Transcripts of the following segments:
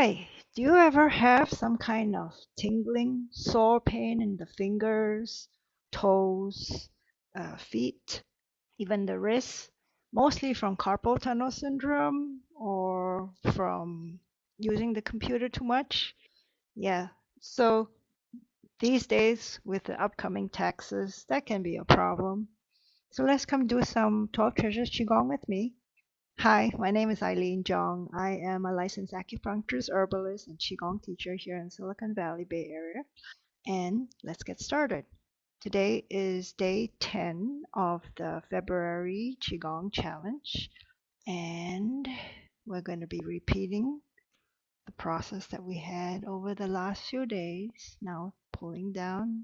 Hi, do you ever have some kind of tingling, sore pain in the fingers, toes, feet, even the wrists? Mostly from carpal tunnel syndrome or from using the computer too much? Yeah, so these days with the upcoming taxes, that can be a problem. So let's come do some 12 Treasures Qigong with me. Hi, my name is Eileen Jong. I am a licensed acupuncturist, herbalist, and Qigong teacher here in Silicon Valley Bay Area. And let's get started. Today is day 10 of the February Qigong Challenge. And we're going to be repeating the process that we had over the last few days. Now pulling down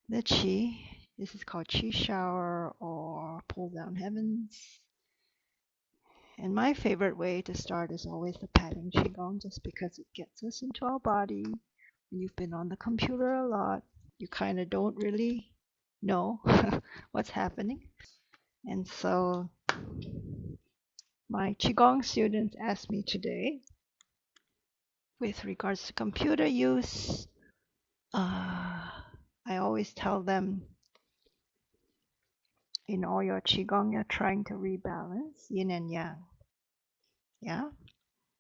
the Qi. This is called Qi Shower or Pull Down Heavens. And my favorite way to start is always the patting Qigong, just because it gets us into our body. When you've been on the computer a lot, you kind of don't really know what's happening. And so my Qigong students asked me today, with regards to computer use, I always tell them in all your Qigong, you're trying to rebalance yin and yang. Yeah?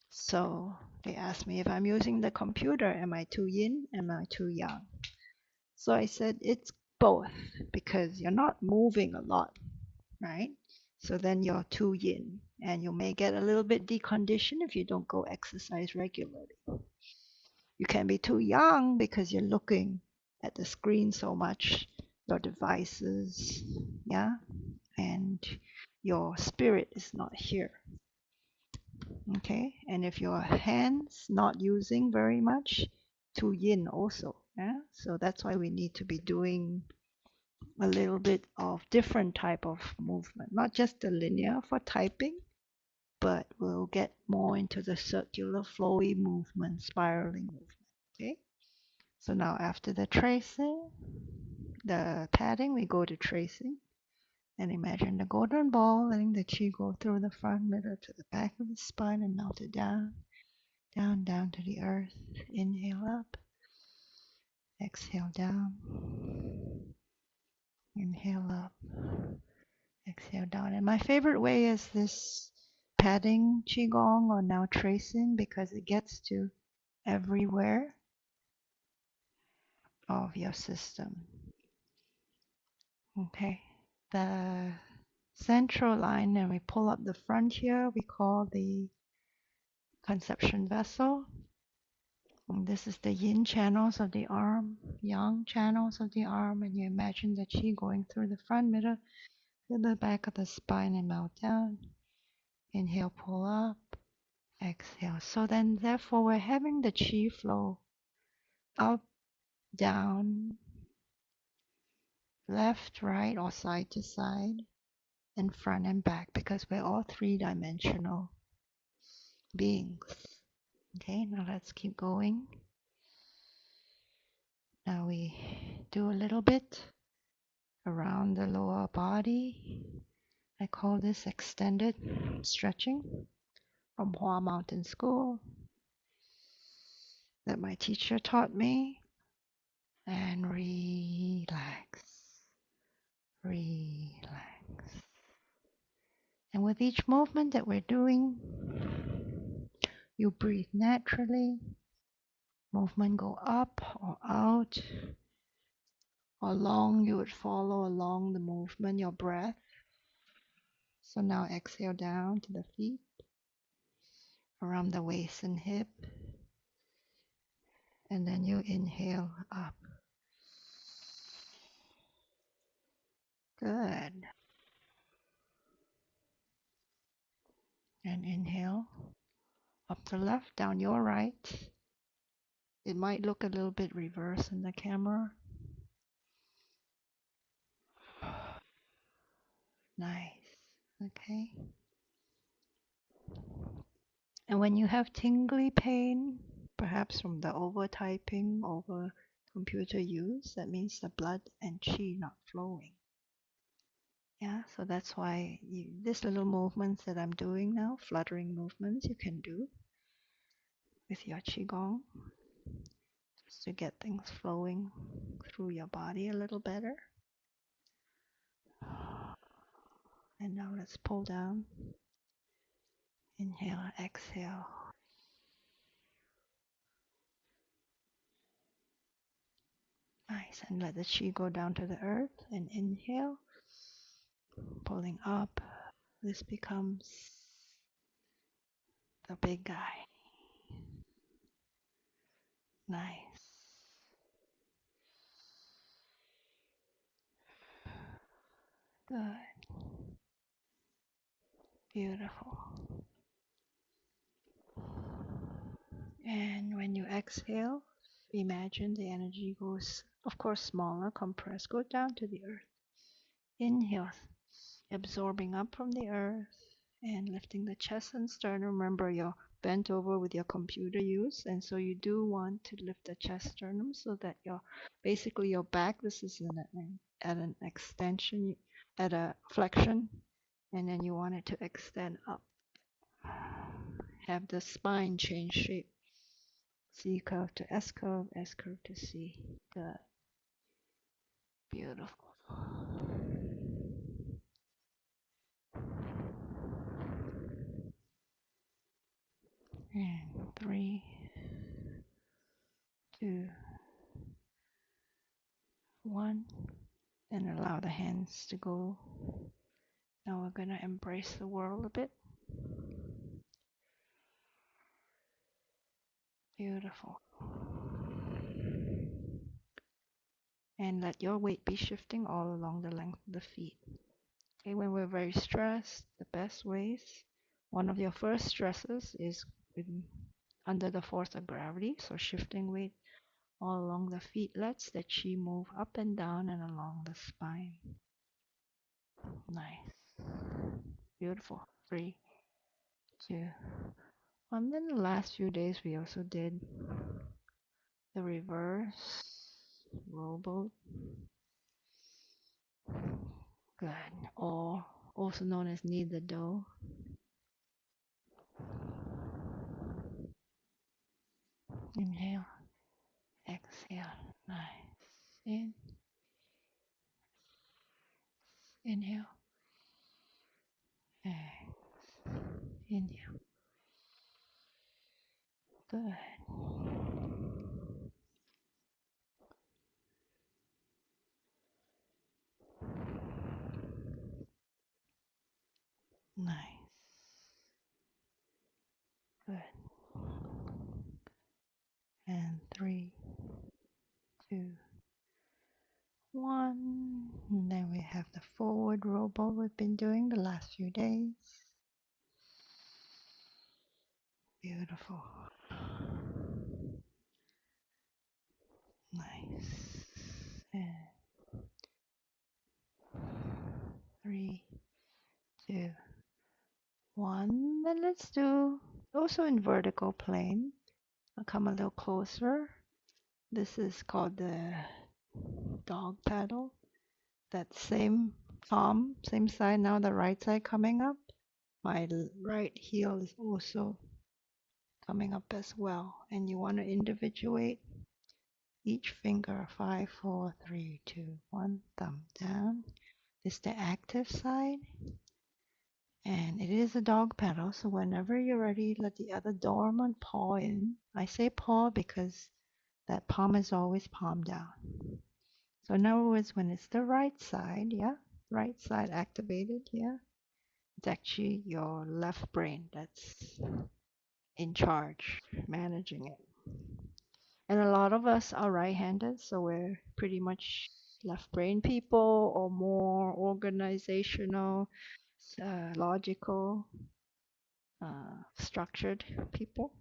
So they asked me if I'm using the computer, am I too yin? Am I too yang? So I said it's both because you're not moving a lot, right? So then you're too yin and you may get a little bit deconditioned if you don't go exercise regularly. You can be too yang because you're looking at the screen so much, your devices, yeah, and your spirit is not here. Okay, and if your hands not using very much, too yin also. Yeah, so that's why we need to be doing a little bit of different type of movement, not just the linear for typing, but we'll get more into the circular, flowy movement, spiraling movement. Okay, so now after the tracing, the padding, we go to tracing. And imagine the golden ball letting the chi go through the front, middle to the back of the spine and melt it down. Down to the earth. Inhale up. Exhale down. Inhale up. Exhale down. And my favorite way is this padding Qigong or now tracing because it gets to everywhere of your system. Okay. The central line, and we pull up the front here, we call the conception vessel. This is the yin channels of the arm, yang channels of the arm, and you imagine the qi going through the front, middle, to the back of the spine and melt down. Inhale, pull up, exhale. So then, therefore, we're having the qi flow up, down, left, right, or side to side, and front and back, because we're all three-dimensional beings. Okay, now let's keep going. Now we do a little bit around the lower body. I call this extended stretching from Hua Mountain School that my teacher taught me. And relax, relax. And with each movement that we're doing, you breathe naturally. Movement go up or out. Or long, you would follow along the movement, your breath. So now exhale down to the feet, around the waist and hip. And then you inhale up. Good. And inhale up to left, down your right. It might look a little bit reversed in the camera. Nice. Okay. And when you have tingly pain, perhaps from the over typing, over computer use, that means the blood and chi not flowing. Yeah, so that's why these little movements that I'm doing now, fluttering movements, you can do. with your Qigong just to get things flowing through your body a little better. And now let's pull down. Inhale, exhale. Nice. And let the Qi go down to the earth. And inhale, pulling up. This becomes the big guy. Nice. Good. Beautiful. And when you exhale, imagine the energy goes, of course, smaller, compressed, go down to the earth. Inhale, absorbing up from the earth and lifting the chest and sternum. Remember, you're bent over with your computer use, and so you do want to lift the chest sternum so that basically your back, this is at an extension, at a flexion, and then you want it to extend up. Have the spine change shape. C curve to S curve to C. Good. Beautiful. And 3, 2, 1. And allow the hands to go. Now we're going to embrace the world a bit. Beautiful. And let your weight be shifting all along the length of the feet. Okay, when we're very stressed, the best ways, one of your first stresses is under the force of gravity, so shifting weight all along the feet lets the chi move up and down and along the spine. Nice. Beautiful. 3, 2, 1. Then the last few days we also did the reverse rowboat. Good. Or also known as knead the dough. Inhale. Exhale. Nice. Inhale. Inhale. Good. Nice. Good. And 3, 2, 1. And then we have the forward rowboat we've been doing the last few days. Beautiful. Nice. And 3, 2, 1. Then let's do also in vertical plane. I'll come a little closer. This is called the dog paddle. That same palm, same side, now the right side coming up. My right heel is also coming up as well. And you want to individuate each finger. 5, 4, 3, 2, 1. Thumb down. This is the active side. And it is a dog paddle, so whenever you're ready, let the other dormant paw in. I say paw because that palm is always palm down. So in other words, when it's the right side, right side activated, it's actually your left brain that's in charge, managing it. And a lot of us are right-handed, so we're pretty much left brain people or more organizational, logical, structured people.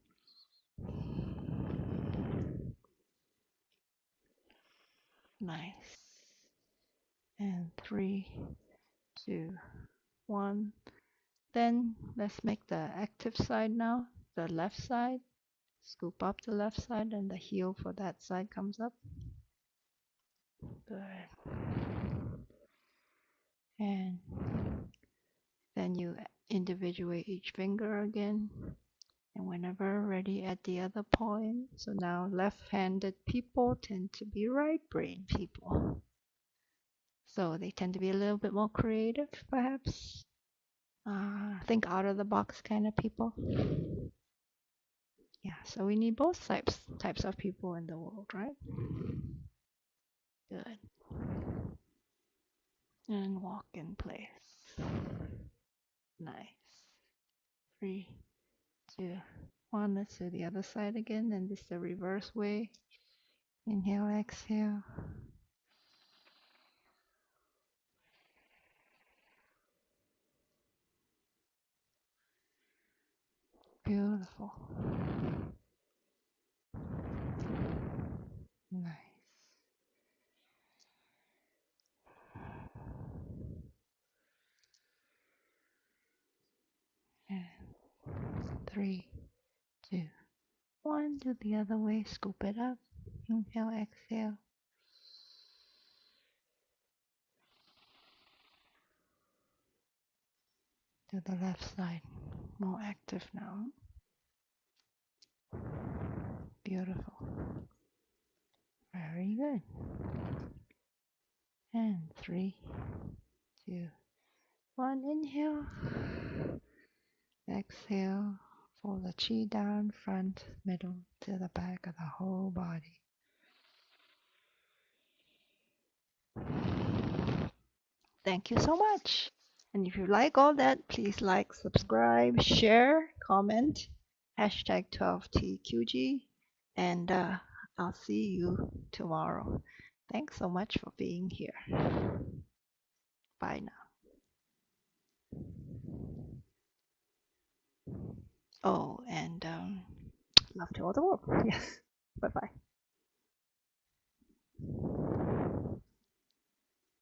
Nice. And 3, 2, 1. Then let's make the active side now, the left side. Scoop up the left side and the heel for that side comes up. Good. And then you individuate each finger again. And whenever ready at the other point. So now left-handed people tend to be right brain people. So they tend to be a little bit more creative, perhaps. Think out of the box kind of people. Yeah, so we need both types of people in the world, right? Good. And walk in place. Nice. 3, 2, 1. Let's do the other side again. And this is the reverse way. Inhale, exhale. Beautiful. Nice. And 3, 2, 1. Do the other way. Scoop it up. Inhale, exhale. To the left side. More active now. Beautiful. Very good. And 3, 2, 1. Inhale. Exhale. Pull the chi down, front, middle, to the back of the whole body. Thank you so much. And if you like all that, please like, subscribe, share, comment, hashtag 12TQG, and I'll see you tomorrow. Thanks so much for being here. Bye now. Oh, and love to all the world. Yes. Bye bye.